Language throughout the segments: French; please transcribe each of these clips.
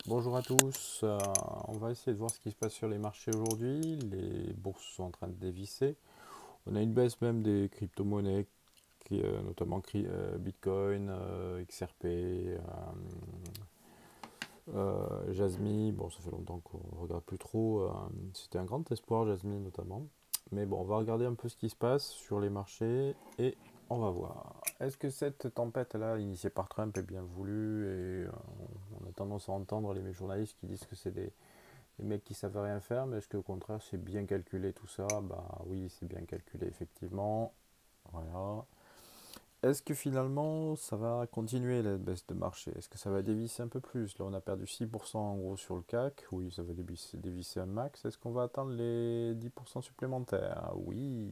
Bonjour à tous, on va essayer de voir ce qui se passe sur les marchés aujourd'hui. Les bourses sont en train de dévisser. On a une baisse même des crypto-monnaies, notamment Bitcoin, XRP, Jasmy. Bon, ça fait longtemps qu'on ne regarde plus trop. C'était un grand espoir, Jasmy notamment. Mais bon, on va regarder un peu ce qui se passe sur les marchés et on va voir. Est-ce que cette tempête-là, initiée par Trump, est bien voulue et on a tendance à entendre les journalistes qui disent que c'est des mecs qui savent rien faire, mais est-ce qu'au contraire c'est bien calculé tout ça? Bah oui, c'est bien calculé effectivement. Voilà. Est-ce que finalement ça va continuer la baisse de marché? Est-ce que ça va dévisser un peu plus? Là on a perdu 6% en gros sur le CAC. Oui, ça va dévisser un max. Est-ce qu'on va atteindre les 10% supplémentaires? Oui.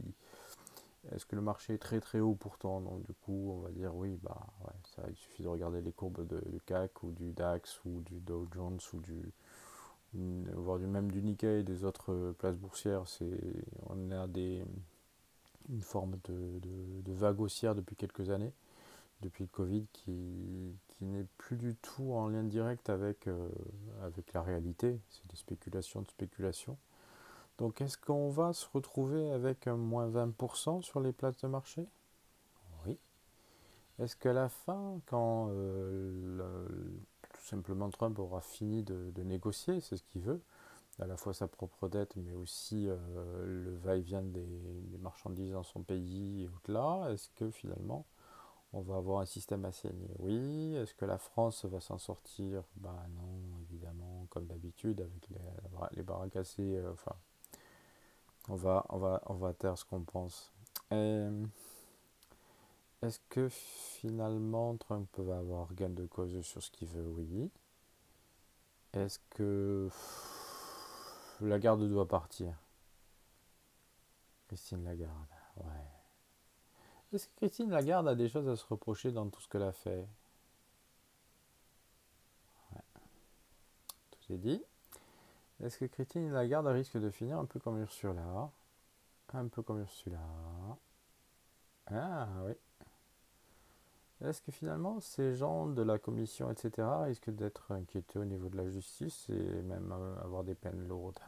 Est-ce que le marché est très très haut pourtant? Donc du coup on va dire oui, bah ouais, ça, il suffit de regarder les courbes du CAC ou du DAX ou du Dow Jones ou voire même du Nikkei et des autres places boursières. On a une forme de vague haussière depuis quelques années, depuis le Covid, qui n'est plus du tout en lien direct avec la réalité. C'est des spéculations de spéculation. Donc est-ce qu'on va se retrouver avec un moins 20% sur les places de marché? Oui. Est-ce qu'à la fin, quand tout simplement Trump aura fini de négocier, c'est ce qu'il veut, à la fois sa propre dette, mais aussi le va-et-vient des marchandises dans son pays et au-delà, est-ce que finalement on va avoir un système assaini? Oui. Est-ce que la France va s'en sortir? Bah non, évidemment, comme d'habitude, avec les bras cassés, enfin, on va taire ce qu'on pense. Euh, Est-ce que finalement Trump va avoir gain de cause sur ce qu'il veut? Oui. Est-ce que Lagarde doit partir? Christine Lagarde, ouais. Est-ce que Christine Lagarde a des choses à se reprocher dans tout ce qu'elle a fait? Ouais, tout est dit. Est-ce que Christine Lagarde risque de finir un peu comme Ursula? Un peu comme Ursula. Ah oui. Est-ce que finalement ces gens de la commission, etc., risquent d'être inquiétés au niveau de la justice et même avoir des peines lourdes?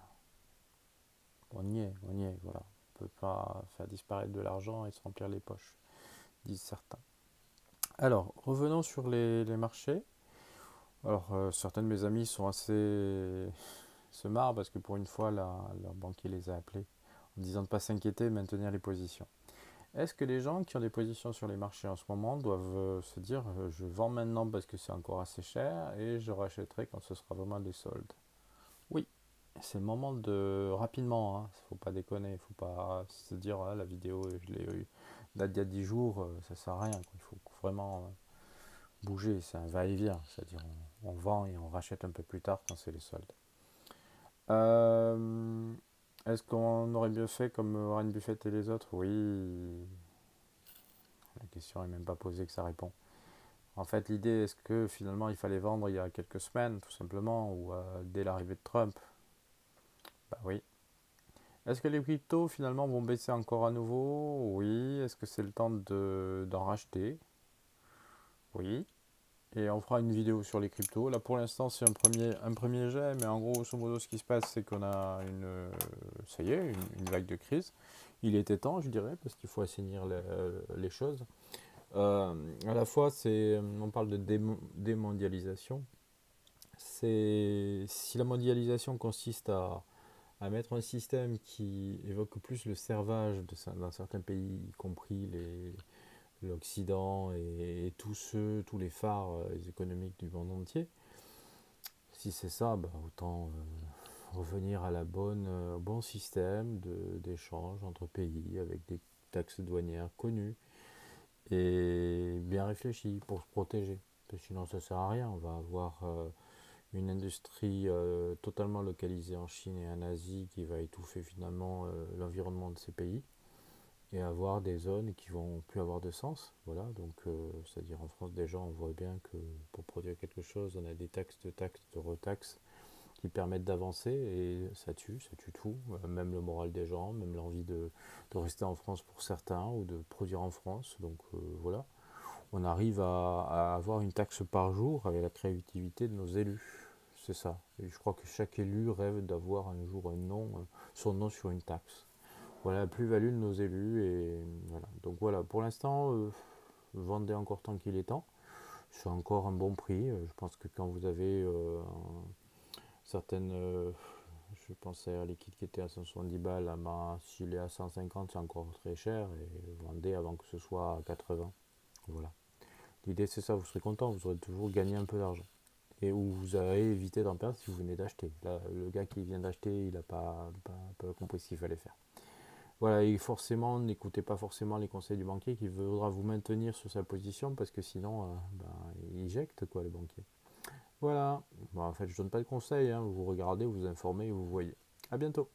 On y est, voilà. On ne peut pas faire disparaître de l'argent et se remplir les poches, disent certains. Alors, revenons sur les marchés. Alors, certains de mes amis sont assez se marrent parce que pour une fois, leur banquier les a appelés en disant de ne pas s'inquiéter et maintenir les positions. Est-ce que les gens qui ont des positions sur les marchés en ce moment doivent se dire je vends maintenant parce que c'est encore assez cher et je rachèterai quand ce sera vraiment des soldes? Oui, c'est le moment de rapidement, hein. Faut pas déconner, il faut pas se dire ah, la vidéo je l'ai eu date d'il y a 10 jours, ça sert à rien, quoi. Il faut vraiment bouger, c'est un va-et-vient, c'est-à-dire on vend et on rachète un peu plus tard quand c'est les soldes. Euh, Est-ce qu'on aurait bien fait comme Warren Buffett et les autres? Oui, la question est même pas posée que ça répond. En fait, l'idée, est-ce que finalement il fallait vendre il y a quelques semaines, tout simplement, ou dès l'arrivée de Trump? Bah oui. Est-ce que les cryptos finalement vont baisser encore à nouveau? Oui. Est-ce que c'est le temps d'en racheter? Oui. Et on fera une vidéo sur les cryptos. Là pour l'instant c'est un premier jet, mais en gros, grosso modo, ce qui se passe, c'est qu'on a ça y est, une vague de crise. Il était temps, je dirais, parce qu'il faut assainir les choses. À la fois, on parle de démondialisation. Si la mondialisation consiste à mettre un système qui évoque plus le servage dans certains pays, y compris l'Occident et tous les phares économiques du monde entier. Si c'est ça, bah, autant revenir à au bon système d'échange entre pays avec des taxes douanières connues et bien réfléchies pour se protéger. Parce que sinon ça sert à rien. On va avoir une industrie totalement localisée en Chine et en Asie qui va étouffer finalement l'environnement de ces pays et avoir des zones qui vont plus avoir de sens. Voilà, donc c'est-à-dire en France déjà on voit bien que pour produire quelque chose on a des taxes, de retaxes qui permettent d'avancer et ça tue tout, même le moral des gens, même l'envie de rester en France pour certains ou de produire en France. Donc voilà, on arrive à avoir une taxe par jour avec la créativité de nos élus. c'est ça. Et je crois que chaque élu rêve d'avoir un jour un nom, son nom sur une taxe. Voilà la plus-value de nos élus. Et voilà. Donc voilà, pour l'instant, vendez encore tant qu'il est temps. C'est encore un bon prix. Je pense que quand vous avez certaines. Je pensais à l'équipe qui était à 170 balles, s'il est à 150, c'est encore très cher. Et vendez avant que ce soit à 80. Voilà. L'idée, c'est ça, vous serez content, vous aurez toujours gagné un peu d'argent. Et où vous avez évité d'en perdre si vous venez d'acheter. Là, le gars qui vient d'acheter, il n'a pas compris ce qu'il fallait faire. Voilà, et forcément, n'écoutez pas forcément les conseils du banquier qui voudra vous maintenir sur sa position parce que sinon, il éjecte quoi, le banquier. Voilà. Bon, en fait, je donne pas de conseils, hein. Vous regardez, vous informez et vous voyez. À bientôt.